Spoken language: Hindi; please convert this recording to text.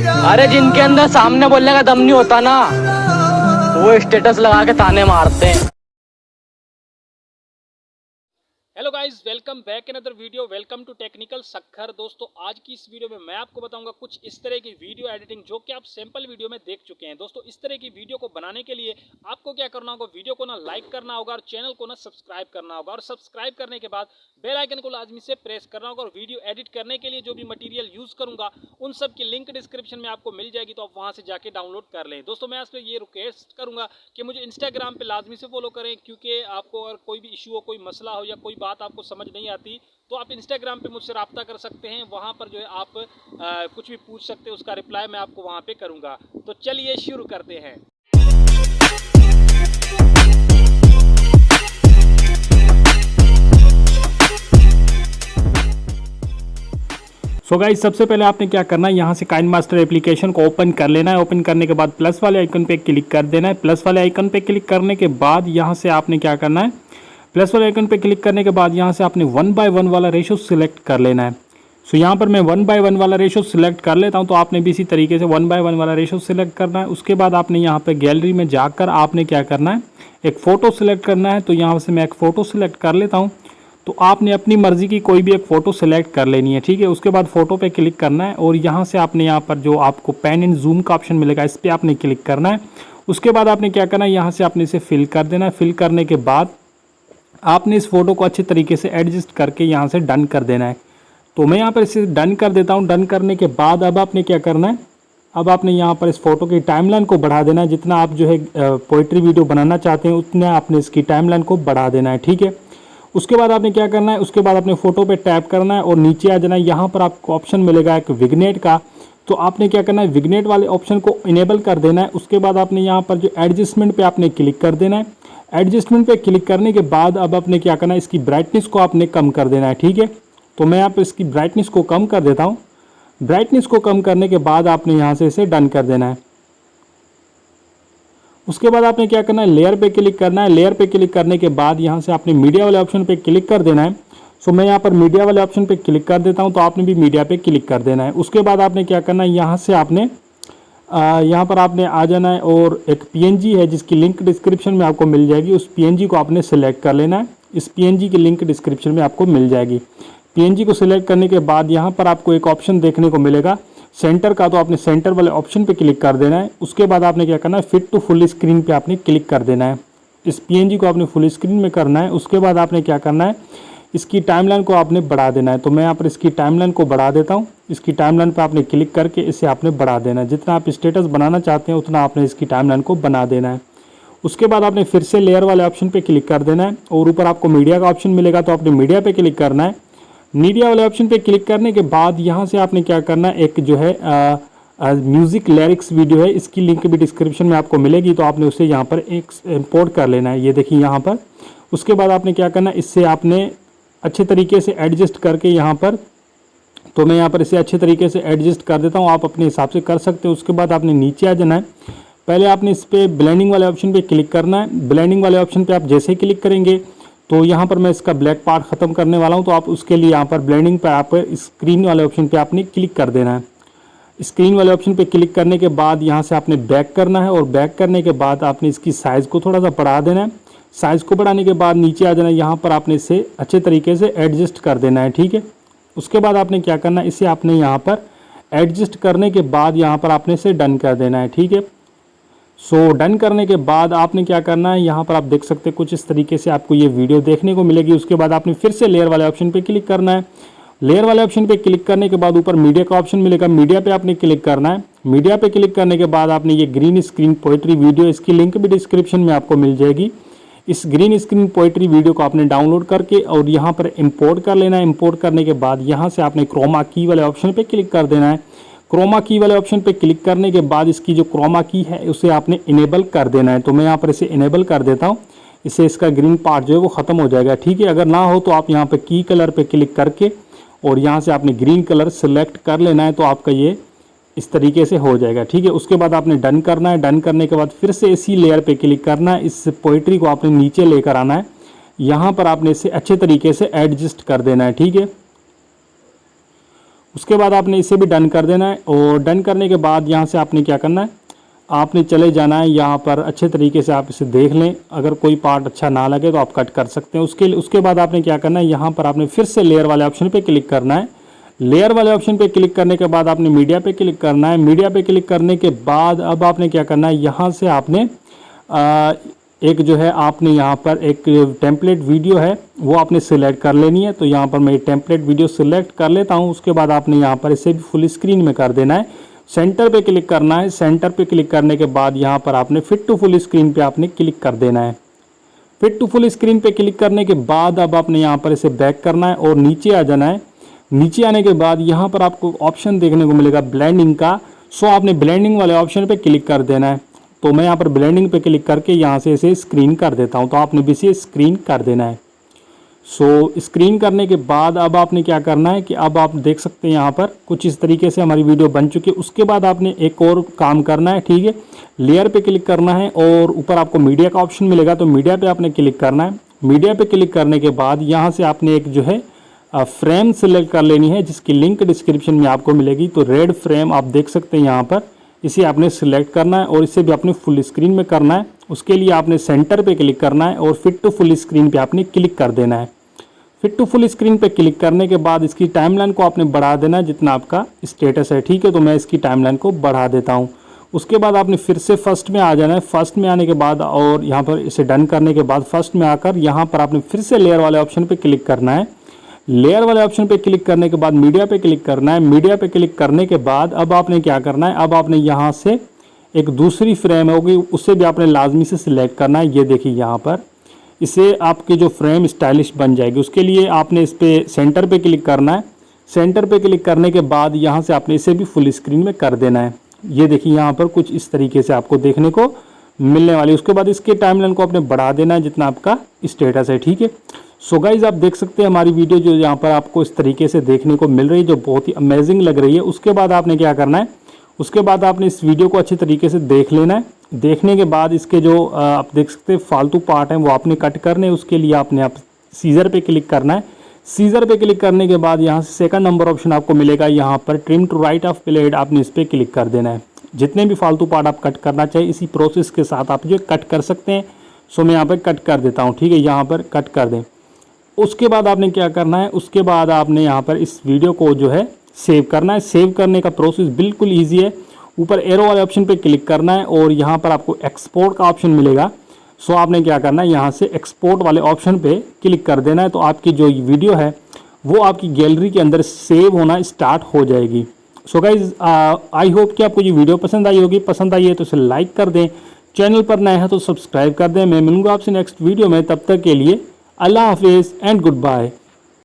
अरे जिनके अंदर सामने बोलने का दम नहीं होता ना, वो स्टेटस लगा के ताने मारते हैं। Hello guys, welcome back in other video. Welcome to technical सक्खर। दोस्तों, आज की इस वीडियो में मैं आपको बताऊंगा कुछ इस तरह की वीडियो एडिटिंग जो कि आप सैंपल वीडियो में देख चुके हैं। दोस्तों, इस तरह की वीडियो को बनाने के लिए आपको क्या करना होगा, वीडियो को ना लाइक करना होगा और चैनल को ना सब्सक्राइब करना होगा। और सब्सक्राइब करने के बाद बेल आइकन को लाजमी से प्रेस करना होगा। और वीडियो एडिट करने के लिए जो भी मटीरियल यूज़ करूँगा उन सब की लिंक डिस्क्रिप्शन में आपको मिल जाएगी, तो आप वहाँ से जाके डाउनलोड कर लें। दोस्तों, मैं आपसे ये रिक्वेस्ट करूँगा कि मुझे इंस्टाग्राम पर लाजमी से फॉलो करें, क्योंकि आपको अगर कोई भी इशू हो, कोई मसला हो या कोई बात आपको समझ नहीं आती, तो आप इंस्टाग्राम पे मुझसे रब्ता कर सकते हैं। वहाँ पर जो है आप कुछ भी पूछ सकते हैं, उसका रिप्लाई मैं आपको वहाँ पे करूँगा। तो चलिए शुरू करते हैं। सो गाइस, सबसे पहले आपने क्या करना है, यहाँ से काइनमास्टर एप्लीकेशन को ओपन कर लेना है। ओपन करने के बाद प्लस वाले आइकन पे क्लिक कर देना है। प्लस वाले आइकन पे क्लिक करने के बाद यहाँ से आपने क्या करना है, प्लस वाले आइकन पे क्लिक करने के बाद यहाँ से आपने 1:1 वाला रेशो सिलेक्ट कर लेना है। सो यहाँ पर मैं 1:1 वाला रेशो सिलेक्ट कर लेता हूँ, तो आपने भी इसी तरीके से 1:1 वाला रेशो सिलेक्ट करना है। उसके बाद आपने यहाँ पे गैलरी में जाकर आपने क्या करना है, एक फ़ोटो सिलेक्ट करना है। तो यहाँ से मैं एक फ़ोटो सिलेक्ट कर लेता हूँ। तो आपने अपनी मर्ज़ी की कोई भी एक फ़ोटो सिलेक्ट कर लेनी है, ठीक है। उसके बाद फ़ोटो पे क्लिक करना है और यहाँ से आपने यहाँ पर जो आपको पैन एंड जूम का ऑप्शन मिलेगा, इस पर आपने क्लिक करना है। उसके बाद आपने क्या करना है, यहाँ से आपने इसे फिल कर देना है। फिल करने के बाद आपने इस फोटो को अच्छे तरीके से एडजस्ट करके यहाँ से डन कर देना है। तो मैं यहाँ पर इसे डन कर देता हूँ। डन करने के बाद अब आपने क्या करना है, अब आपने यहाँ पर इस फोटो की टाइमलाइन को बढ़ा देना है। जितना आप जो है पोइट्री वीडियो बनाना चाहते हैं उतना आपने इसकी टाइमलाइन को बढ़ा देना है, ठीक है। उसके बाद आपने क्या करना है, उसके बाद अपने फ़ोटो पे टैप करना है और नीचे आ जाना है। यहाँ पर आपको ऑप्शन मिलेगा एक विग्नेट का, तो आपने क्या करना है, विग्नेट वाले ऑप्शन को इनेबल कर देना है। उसके बाद आपने यहाँ पर जो एडजस्टमेंट पे आपने क्लिक कर देना है। एडजस्टमेंट पे क्लिक करने के बाद अब आपने क्या करना है, इसकी ब्राइटनेस को आपने कम कर देना है, ठीक है। तो मैं यहाँ पर इसकी ब्राइटनेस को कम कर देता हूँ। ब्राइटनेस को कम करने के बाद आपने यहाँ से इसे डन कर देना है। उसके बाद आपने क्या करना है, लेयर पे क्लिक करना है। लेयर पे क्लिक करने के बाद यहाँ से आपने मीडिया वाले ऑप्शन पे क्लिक कर देना है। सो मैं यहाँ पर मीडिया वाले ऑप्शन पे क्लिक कर देता हूँ, तो आपने भी मीडिया पे क्लिक कर देना है। उसके बाद आपने क्या करना है, यहाँ से आपने यहाँ पर आपने आ जाना है और एक PNG है जिसकी लिंक डिस्क्रिप्शन में आपको मिल जाएगी। उस PNG को आपने सेलेक्ट कर लेना है। इस PNG की लिंक डिस्क्रिप्शन में आपको मिल जाएगी। PNG को सिलेक्ट करने के बाद यहाँ पर आपको एक ऑप्शन देखने को मिलेगा सेंटर का, तो आपने सेंटर वाले ऑप्शन पे क्लिक कर देना है। उसके बाद आपने क्या करना है, फिट टू फुल स्क्रीन पे आपने क्लिक कर देना है। इस PNG को आपने फुल स्क्रीन में करना है। उसके बाद आपने क्या करना है, इसकी टाइमलाइन को आपने बढ़ा देना है। तो मैं यहाँ पर इसकी टाइमलाइन को बढ़ा देता हूँ। इसकी टाइमलाइन पर आपने क्लिक करके इसे आपने बढ़ा देना है। जितना आप स्टेटस बनाना चाहते हैं उतना आपने इसकी टाइमलाइन को बना देना है। उसके बाद आपने फिर से लेयर वाले ऑप्शन पे क्लिक कर देना है और ऊपर आपको मीडिया का ऑप्शन मिलेगा, तो आपने मीडिया पे क्लिक करना है। मीडिया वाले ऑप्शन पे क्लिक करने के बाद यहाँ से आपने क्या करना है, एक जो है म्यूज़िक लिरिक्स वीडियो है, इसकी लिंक भी डिस्क्रिप्शन में आपको मिलेगी, तो आपने उसे यहाँ पर एक इंपोर्ट कर लेना है। ये देखिए यहाँ पर। उसके बाद आपने क्या करना है, इससे आपने अच्छे तरीके से एडजस्ट करके यहाँ पर, तो मैं यहाँ पर इसे अच्छे तरीके से एडजस्ट कर देता हूँ, आप अपने हिसाब से कर सकते हो। उसके बाद आपने नीचे आ जाना है। पहले आपने इस पर ब्लेंडिंग वाले ऑप्शन पे क्लिक करना है। ब्लेंडिंग वाले ऑप्शन पे आप जैसे क्लिक करेंगे तो यहाँ पर मैं इसका ब्लैक पार्ट ख़त्म करने वाला हूँ, तो आप उसके लिए यहाँ पर ब्लेंडिंग पर आप स्क्रीन वाले ऑप्शन पे आपने क्लिक कर देना है। स्क्रीन वाले ऑप्शन पे क्लिक करने के बाद यहाँ से आपने बैक करना है और बैक करने के बाद आपने इसकी साइज़ को थोड़ा सा बढ़ा देना है। साइज़ को बढ़ाने के बाद नीचे आ जाना है। यहाँ पर आपने इसे अच्छे तरीके से एडजस्ट कर देना है, ठीक है। उसके बाद आपने क्या करना है, इसे आपने यहाँ पर एडजस्ट करने के बाद यहाँ पर आपने इसे डन कर देना है, ठीक है। सो डन करने के बाद आपने क्या करना है, यहाँ पर आप देख सकते हैं कुछ इस तरीके से आपको ये वीडियो देखने को मिलेगी। उसके बाद आपने फिर से लेयर वाले ऑप्शन पे क्लिक करना है। लेयर वाले ऑप्शन पे क्लिक करने के बाद ऊपर मीडिया का ऑप्शन मिलेगा, मीडिया पे आपने क्लिक करना है। मीडिया पे क्लिक करने के बाद आपने ये ग्रीन स्क्रीन पोइट्री वीडियो, इसकी लिंक भी डिस्क्रिप्शन में आपको मिल जाएगी। इस ग्रीन स्क्रीन पोइट्री वीडियो को आपने डाउनलोड करके और यहाँ पर इंपोर्ट कर लेना है। इंपोर्ट करने के बाद यहाँ से आपने क्रोमा की वाले ऑप्शन पे क्लिक कर देना है। क्रोमा की वाले ऑप्शन पे क्लिक करने के बाद इसकी जो क्रोमा की है उसे आपने इनेबल कर देना है। तो मैं यहाँ पर इसे इनेबल कर देता हूँ। इससे इसका ग्रीन पार्ट जो है वो ख़त्म हो जाएगा, ठीक है। अगर ना हो तो आप यहाँ पर की कलर पे क्लिक करके और यहाँ से आपने ग्रीन कलर सेलेक्ट कर लेना है, तो आपका ये इस तरीके से हो जाएगा, ठीक है। उसके बाद आपने डन करना है। डन करने के बाद फिर से इसी लेयर पे क्लिक करना है। इस पोइट्री को आपने नीचे लेकर आना है। यहाँ पर आपने इसे अच्छे तरीके से एडजस्ट कर देना है, ठीक है। उसके बाद आपने इसे भी डन कर देना है। और डन करने के बाद यहाँ से आपने क्या करना है, आपने चले जाना है यहाँ पर अच्छे तरीके से आप इसे देख लें। अगर कोई पार्ट अच्छा ना लगे तो आप कट कर सकते हैं। उसके बाद आपने क्या करना है, यहाँ पर आपने फिर से लेयर वाले ऑप्शन पे क्लिक करना है। लेयर वाले ऑप्शन पे क्लिक करने के बाद आपने मीडिया पे क्लिक करना है। मीडिया पे क्लिक करने के बाद अब आपने क्या करना है, यहाँ से आपने एक जो है आपने यहाँ पर एक टेम्पलेट वीडियो है वो आपने सिलेक्ट कर लेनी है। तो यहाँ पर मैं टेम्पलेट वीडियो सिलेक्ट कर लेता हूँ। उसके बाद आपने यहाँ पर इसे भी फुल स्क्रीन में कर देना है। सेंटर पे क्लिक करना है। सेंटर पे क्लिक करने के बाद यहाँ पर आपने फिट टू फुल स्क्रीन पे आपने क्लिक कर देना है। फिट टू फुल स्क्रीन पे क्लिक करने के बाद अब आपने यहाँ पर इसे बैक करना है और नीचे आ जाना है। नीचे आने के बाद यहाँ पर आपको ऑप्शन देखने को मिलेगा ब्लेंडिंग का। सो आपने ब्लेंडिंग वाले ऑप्शन पे क्लिक कर देना है। तो मैं यहाँ पर ब्लेंडिंग पे क्लिक करके यहाँ से इसे स्क्रीन कर देता हूँ। तो आपने भी इसे स्क्रीन कर देना है। सो स्क्रीन करने के बाद अब आपने क्या करना है कि अब आप देख सकते हैं यहाँ पर कुछ इस तरीके से हमारी वीडियो बन चुकी है। उसके बाद आपने एक और काम करना है, ठीक है। लेयर पे क्लिक करना है और ऊपर आपको मीडिया का ऑप्शन मिलेगा, तो मीडिया पे आपने क्लिक करना है। मीडिया पे क्लिक करने के बाद यहाँ से आपने एक जो है फ्रेम सेलेक्ट कर लेनी है, जिसकी लिंक डिस्क्रिप्शन में आपको मिलेगी। तो रेड फ्रेम आप देख सकते हैं यहाँ पर, इसे आपने सिलेक्ट करना है और इसे भी आपने फुल स्क्रीन में करना है। उसके लिए आपने सेंटर पे क्लिक करना है और फिट टू फुल स्क्रीन पे आपने क्लिक कर देना है। फिट टू फुल स्क्रीन पे क्लिक करने के बाद इसकी टाइमलाइन को आपने बढ़ा देना है जितना आपका स्टेटस है, ठीक है। तो मैं इसकी टाइमलाइन को बढ़ा देता हूँ। उसके बाद आपने फिर से फर्स्ट में आ जाना है। फर्स्ट में आने के बाद और यहाँ पर इसे डन करने के बाद फर्स्ट में आकर यहाँ पर आपने फिर से लेयर वाले ऑप्शन पे क्लिक करना है। लेयर वाले ऑप्शन पे क्लिक करने के बाद मीडिया पे क्लिक करना है। मीडिया पे क्लिक करने के बाद अब आपने क्या करना है, अब आपने यहाँ से एक दूसरी फ्रेम होगी उससे भी आपने लाजमी से सिलेक्ट करना है। ये देखिए यहाँ पर इसे आपकी जो फ्रेम स्टाइलिश बन जाएगी। उसके लिए आपने इस पे सेंटर पे क्लिक करना है। सेंटर पे क्लिक करने के बाद यहाँ से आपने इसे भी फुल स्क्रीन में कर देना है। ये देखिए यहाँ पर कुछ इस तरीके से आपको देखने को मिलने वाली। उसके बाद इसके टाइमलाइन को आपने बढ़ा देना है जितना आपका स्टेटस है, ठीक है। सो गाइज आप देख सकते हैं हमारी वीडियो जो यहाँ पर आपको इस तरीके से देखने को मिल रही है, जो बहुत ही अमेजिंग लग रही है। उसके बाद आपने क्या करना है, उसके बाद आपने इस वीडियो को अच्छे तरीके से देख लेना है। देखने के बाद इसके जो आप देख सकते हैं फालतू पार्ट हैं वो आपने कट करने। उसके लिए आपने आप सीजर पे क्लिक करना है। सीजर पे क्लिक करने के बाद यहाँ से सेकंड नंबर ऑप्शन आपको मिलेगा, यहाँ पर trim to right off blade आपने इस पर क्लिक कर देना है। जितने भी फालतू पार्ट आप कट करना चाहिए इसी प्रोसेस के साथ आप जो कट कर सकते हैं। सो मैं यहाँ पर कट कर देता हूँ, ठीक है। यहाँ पर कट कर दें। उसके बाद आपने क्या करना है, उसके बाद आपने यहाँ पर इस वीडियो को जो है सेव करना है। सेव करने का प्रोसेस बिल्कुल ईजी है। ऊपर एरो वाले ऑप्शन पे क्लिक करना है और यहाँ पर आपको एक्सपोर्ट का ऑप्शन मिलेगा। सो आपने क्या करना है, यहाँ से एक्सपोर्ट वाले ऑप्शन पे क्लिक कर देना है। तो आपकी जो वीडियो है वो आपकी गैलरी के अंदर सेव होना स्टार्ट हो जाएगी। सो गाइज आई होप कि आपको ये वीडियो पसंद आई होगी। पसंद आई है तो इसे लाइक कर दें, चैनल पर नए हैं तो सब्सक्राइब कर दें। मैं मिलूंगा आपसे नेक्स्ट वीडियो में, तब तक के लिए अल्लाह हाफिज़ एंड गुड बाय।